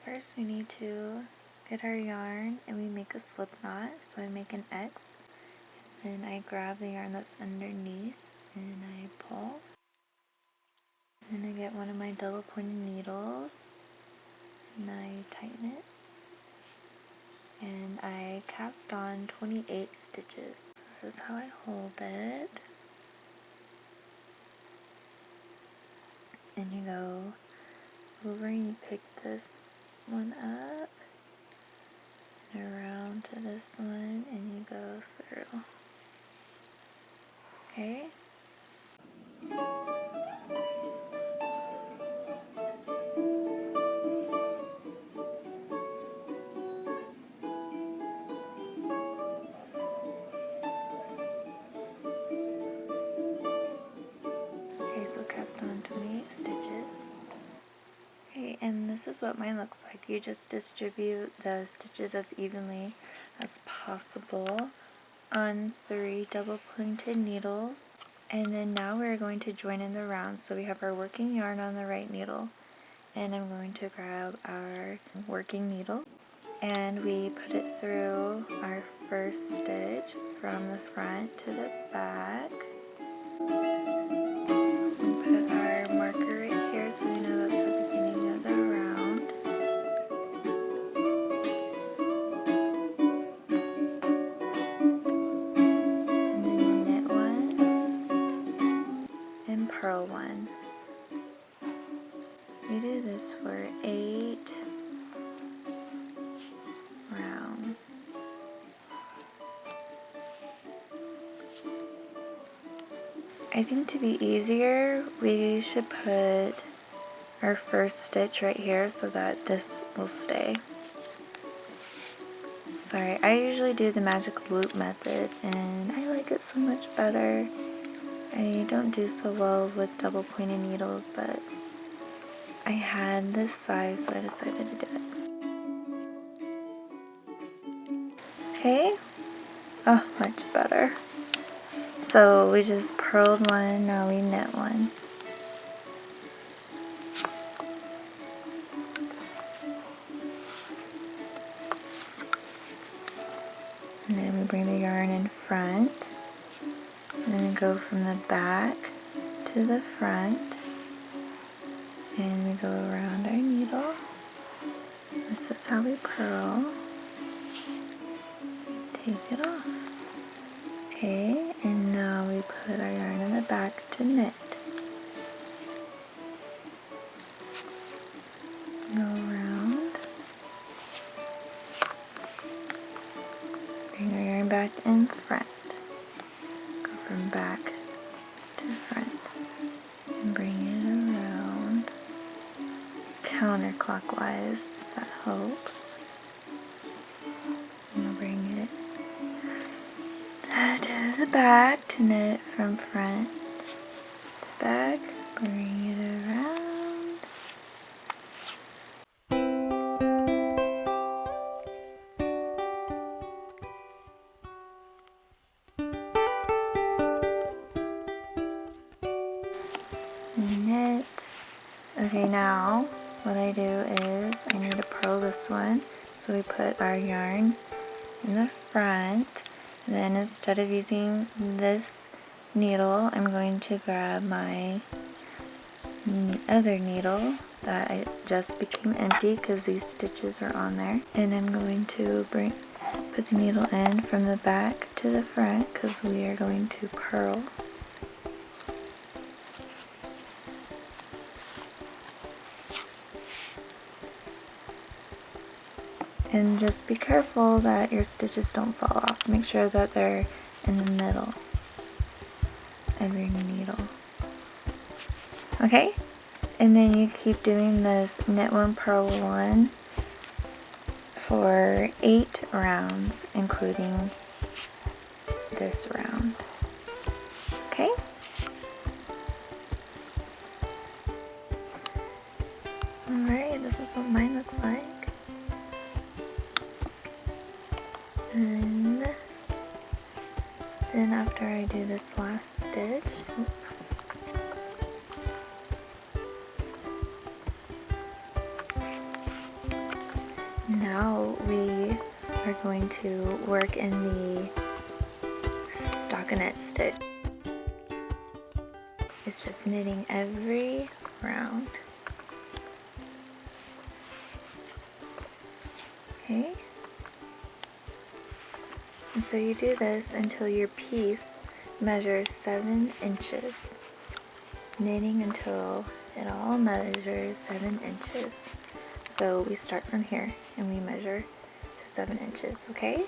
first we need to get our yarn and we make a slip knot. So I make an X, and I grab the yarn that's underneath and I pull. Then I get one of my double pointed needles and I tighten it. And I cast on 28 stitches. This is how I hold it. And you go over and you pick this one up and around to this one and you go through. Okay? Okay, so cast on 28 stitches. Okay, and this is what mine looks like. You just distribute the stitches as evenly as possible on 3 double pointed needles. And then now we're going to join in the round. So we have our working yarn on the right needle, and I'm going to grab our working needle and we put it through our first stitch from the front to the back. And put our marker right here so we know that's the beginning of the round. And then you knit one and purl one. We do this for 8 rounds. I think to be easier, we should put our first stitch right here so that this will stay. Sorry, I usually do the magic loop method and I like it so much better. I don't do so well with double pointed needles, but I had this size, so I decided to do it. Okay. Oh, much better. So we just purled one, now we knit one. And then we bring the yarn in front, and then we go from the back to the front. And we go around our needle. This is how we purl. Take it off. Okay, and now we put our yarn in the back to knit. Go around. Bring our yarn back in front. Go from back to front. And bring it around. Counterclockwise, that helps. And we'll bring it to the back to knit from front to back. Bring it around. Knit. Okay, now what I do is I need to purl this one, so we put our yarn in the front, and then instead of using this needle, I'm going to grab my other needle that I just became empty because these stitches are on there, and I'm going to put the needle in from the back to the front because we are going to purl. And just be careful that your stitches don't fall off. Make sure that they're in the middle of your needle. Okay? And then you keep doing this knit one, purl one for 8 rounds, including this round. Okay? Alright, this is what mine looks like. And then after I do this last stitch, Now we are going to work in the stockinette stitch. It's just knitting every round. Okay? And so you do this until your piece measures 7 inches. Knitting until it all measures 7 inches. So we start from here and we measure to 7 inches, okay?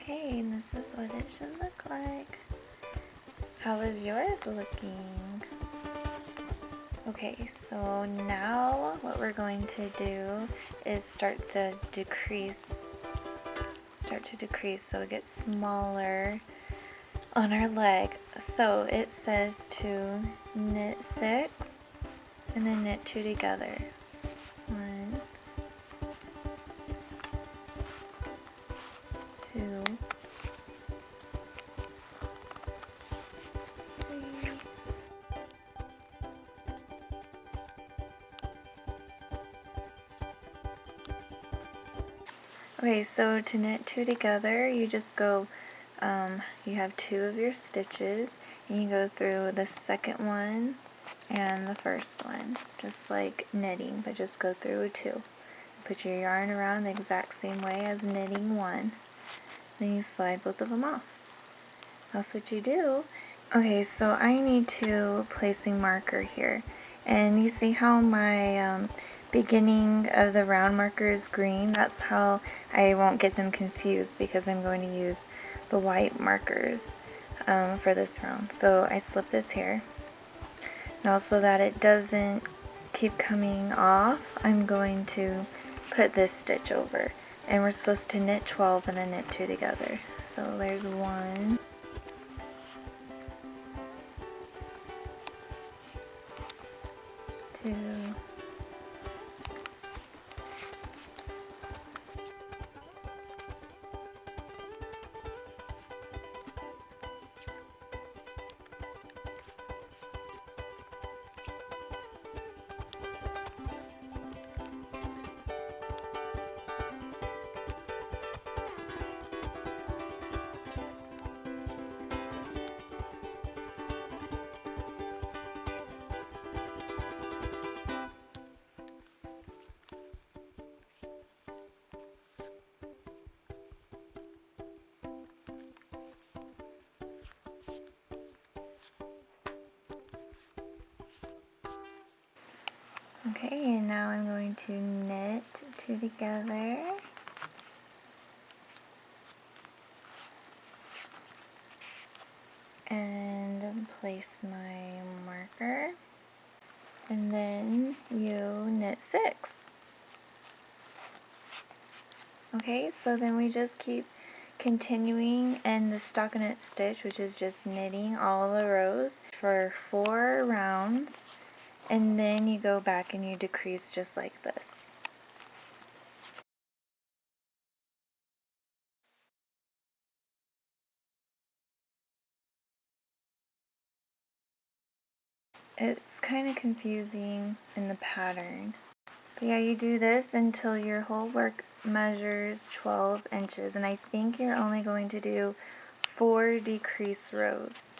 Okay, and this is what it should look like. How is yours looking? Okay, so now what we're going to do is start to decrease so it gets smaller on our leg. So it says to knit 6 and then knit 2 together. 1, 2, 3. Okay, so to knit 2 together, you just go, you have 2 of your stitches, and you go through the second one and the first one, just like knitting, but just go through 2. Put your yarn around the exact same way as knitting 1. Then you slide both of them off. That's what you do. Okay, so I need to place a marker here. And you see how my beginning of the round marker is green? That's how I won't get them confused, because I'm going to use the white markers for this round. So I slip this here. Now, so that it doesn't keep coming off, I'm going to put this stitch over. And we're supposed to knit 12 and then knit 2 together. So there's 1, 2, okay, and now I'm going to knit 2 together. And place my marker. And then you knit 6. Okay, so then we just keep continuing in the stockinette stitch, which is just knitting all the rows for 4 rounds. And then you go back and you decrease just like this. It's kind of confusing in the pattern. But yeah, you do this until your whole work measures 12 inches. And I think you're only going to do 4 decrease rows.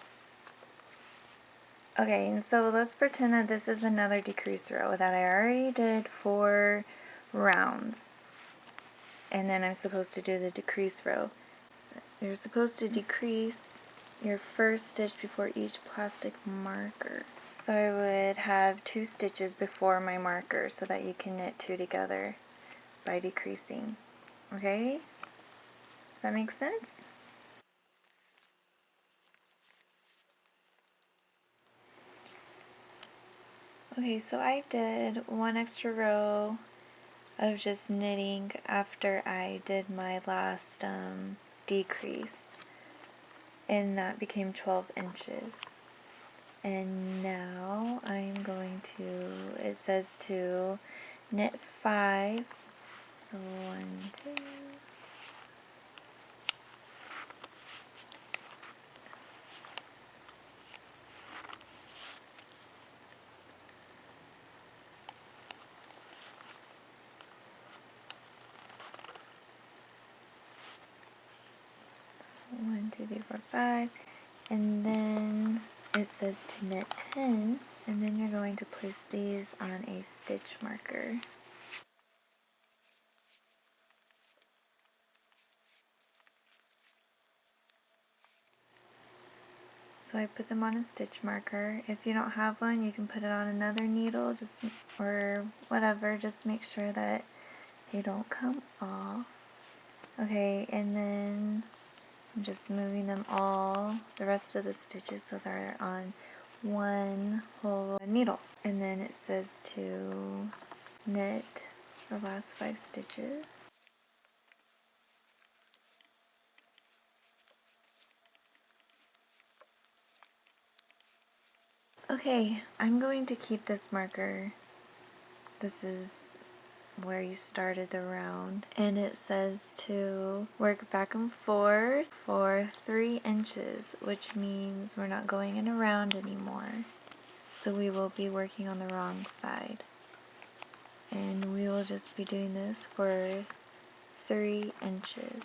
Okay, and so let's pretend that this is another decrease row that I already did 4 rounds. And then I'm supposed to do the decrease row. So you're supposed to decrease your first stitch before each plastic marker. So I would have 2 stitches before my marker so that you can knit 2 together by decreasing. Okay? Does that make sense? Okay, so I did 1 extra row of just knitting after I did my last decrease, and that became 12 inches. And now I'm going to, it says to knit 5, so 1, 2, 1, 2, 3, 4, 5, and then it says to knit 10, and then you're going to place these on a stitch marker. So I put them on a stitch marker. If you don't have one, you can put it on another needle, just or whatever, just make sure that they don't come off. Okay, and then I'm just moving them all, the rest of the stitches, so they're on one whole needle. And then it says to knit the last 5 stitches. Okay, I'm going to keep this marker. This is where you started the round, and it says to work back and forth for 3 inches, which means we're not going in a round anymore. So we will be working on the wrong side. And we will just be doing this for 3 inches.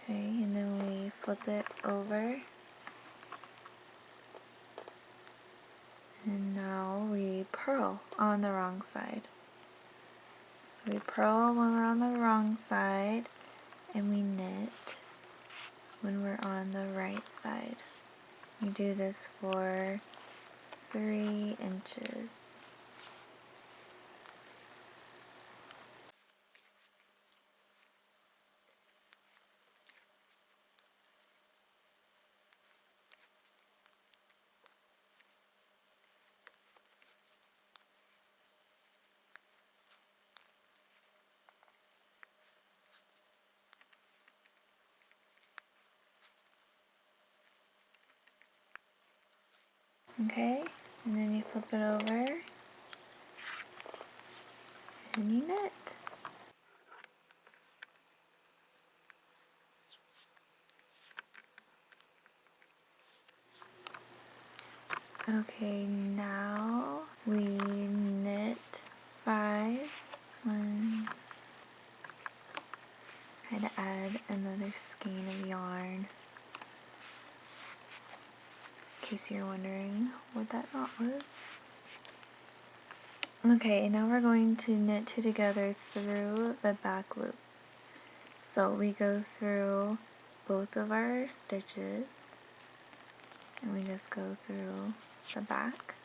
Okay, and then we flip it over. And now we purl on the wrong side. So we purl when we're on the wrong side, and we knit when we're on the right side. We do this for 3 inches. Okay, and then you flip it over and you knit. Okay, now we knit 5. One. I had to add another skein of yarn, in case you're wondering what that knot was. Okay, now we're going to knit 2 together through the back loop. So we go through both of our stitches, and we just go through the back.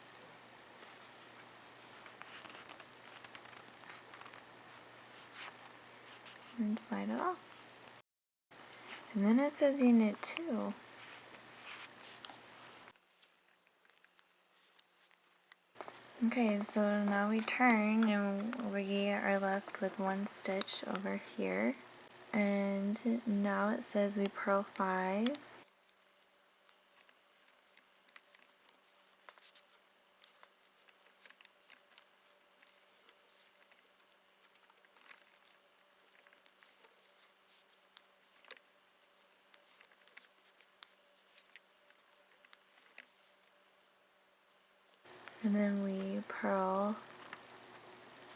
And slide it off. And then it says you knit 2. Okay, so now we turn and we are left with 1 stitch over here. And now it says we purl 5. And then we purl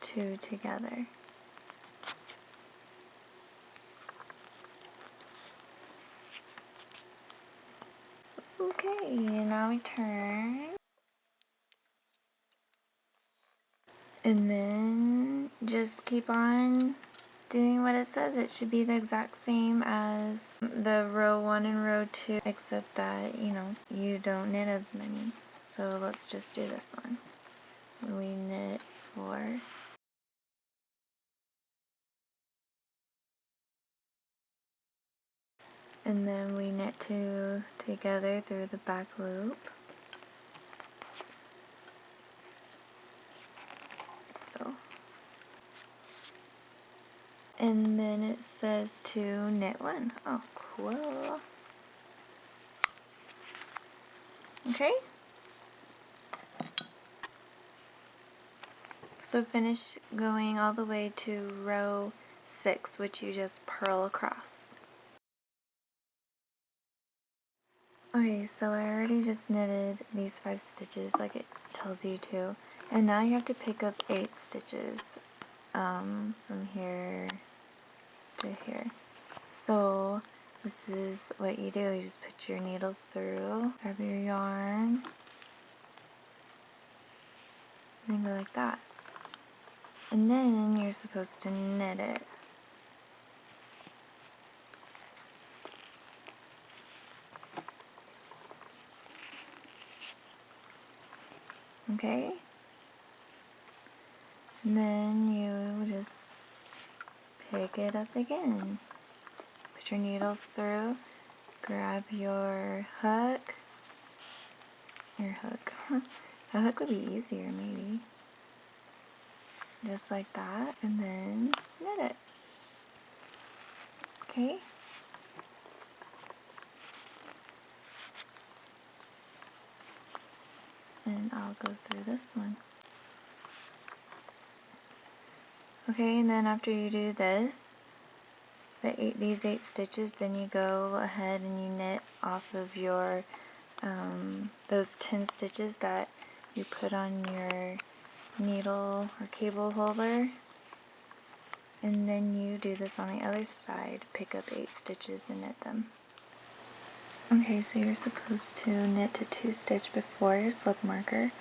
2 together. Okay, now we turn. And then just keep on doing what it says. It should be the exact same as the row 1 and row 2, except that, you don't knit as many. So let's just do this one. We knit 4. And then we knit 2 together through the back loop. And then it says to knit one. Oh, cool. Okay. So finish going all the way to row 6, which you just purl across. Okay, so I already just knitted these 5 stitches like it tells you to, and now you have to pick up 8 stitches from here to here. So this is what you do. You just put your needle through, grab your yarn, and go like that. And then you're supposed to knit it. Okay? And then you just pick it up again. Put your needle through, grab your hook. A hook would be easier maybe. Just like that, and then knit it. Okay? And I'll go through this one. Okay, and then after you do this, these 8 stitches, then you go ahead and you knit off of your those 10 stitches that you put on your needle or cable holder, and then you do this on the other side. Pick up 8 stitches and knit them. Okay, so you're supposed to knit to 2 stitch before your slip marker,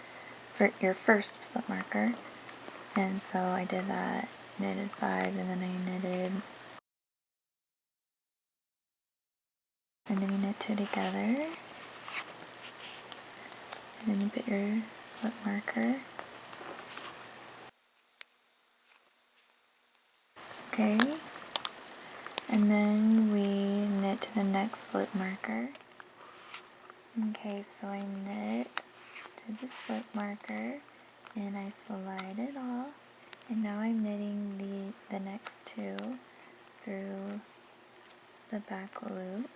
for your first slip marker, and so I did that, knitted 5, and then I knitted, and then you knit 2 together, and then you put your slip marker. Okay, and then we knit to the next slip marker. Okay, so I knit to the slip marker and I slide it off, and now I'm knitting the next 2 through the back loop.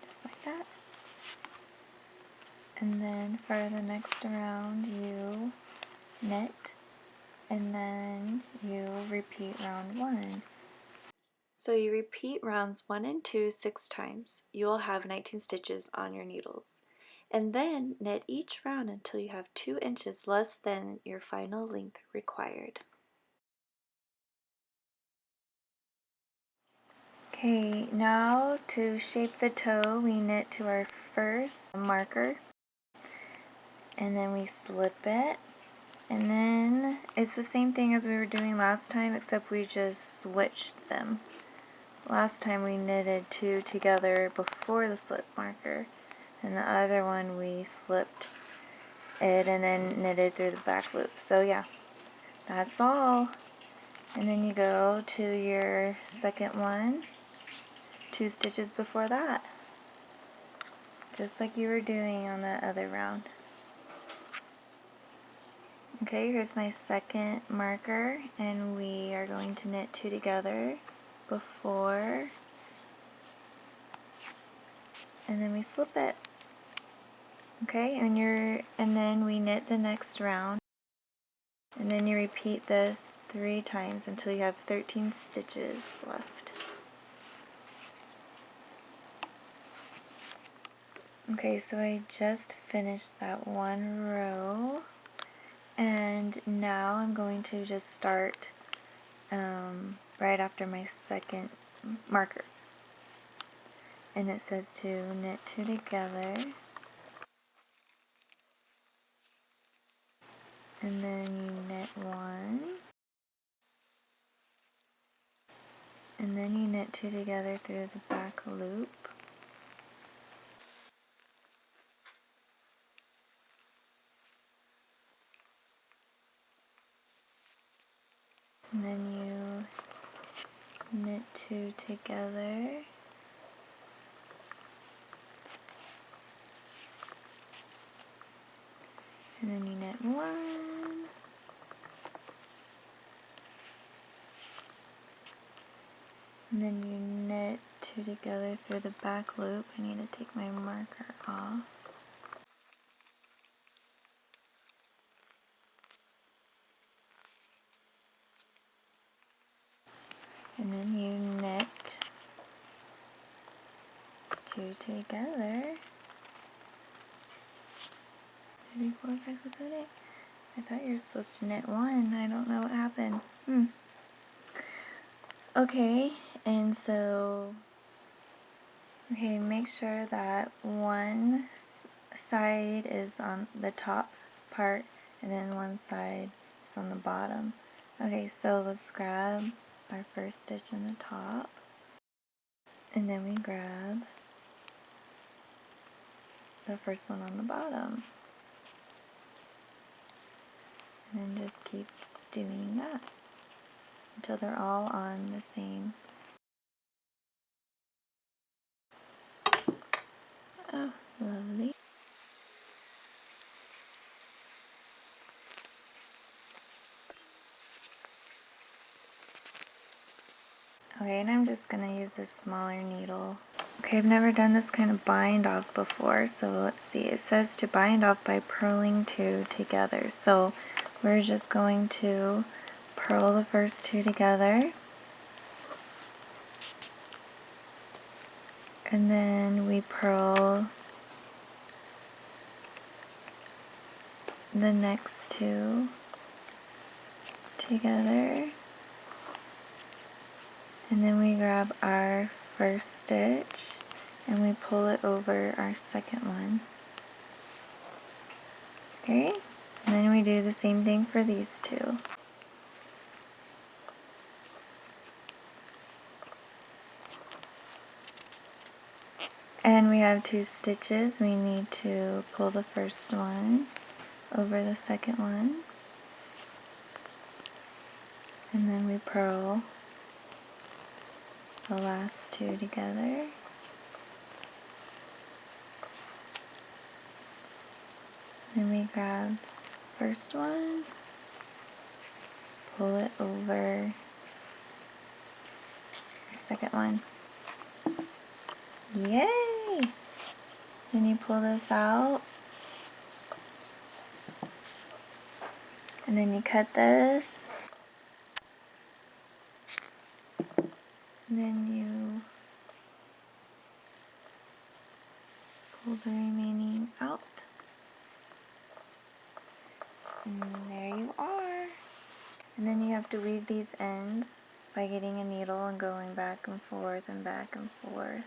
Just like that. And then for the next round you knit, and then you repeat round 1. So you repeat rounds 1 and 2 6 times. You will have 19 stitches on your needles. And then knit each round until you have 2 inches less than your final length required. Okay, now to shape the toe, we knit to our first marker, and then we slip it, and then it's the same thing as we were doing last time, except we just switched them. Last time we knitted 2 together before the slip marker, and the other one we slipped it and then knitted through the back loop. So yeah, that's all. And then you go to your second one, 2 stitches before that, just like you were doing on that other round. Okay, here's my second marker, and we are going to knit 2 together before, and then we slip it. Okay, and then we knit the next round, and then you repeat this 3 times until you have 13 stitches left. Okay, so I just finished that one row, and now I'm going to just start right after my second marker. And it says to knit 2 together, and then you knit 1, and then you knit 2 together through the back loop, and then you knit 2 together, And then you knit 1. And then you knit 2 together through the back loop. I need to take my marker off. And then you knit 2 together. 3, 4, 5, 6, 7, 8. I thought you were supposed to knit 1. I don't know what happened. Okay, and so, make sure that one side is on the top part and then one side is on the bottom. Okay, so let's grab our first stitch in the top, and then we grab the first one on the bottom, and then just keep doing that until they're all on the same. Oh, lovely. Okay, and I'm just going to use this smaller needle. Okay, I've never done this kind of bind off before, so let's see. It says to bind off by purling 2 together. So we're just going to purl the first 2 together. And then we purl the next 2 together. And then we grab our first stitch and we pull it over our second one. Okay, and then we do the same thing for these 2. And we have 2 stitches. We need to pull the first one over the second one. And then we purl the last 2 together. Then we grab the first one, pull it over our second one. Yay! Then you pull this out, and then you cut this, and then you pull the remaining out, and there you are. And then you have to weave these ends by getting a needle and going back and forth and back and forth.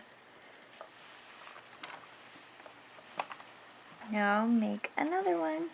Now make another one.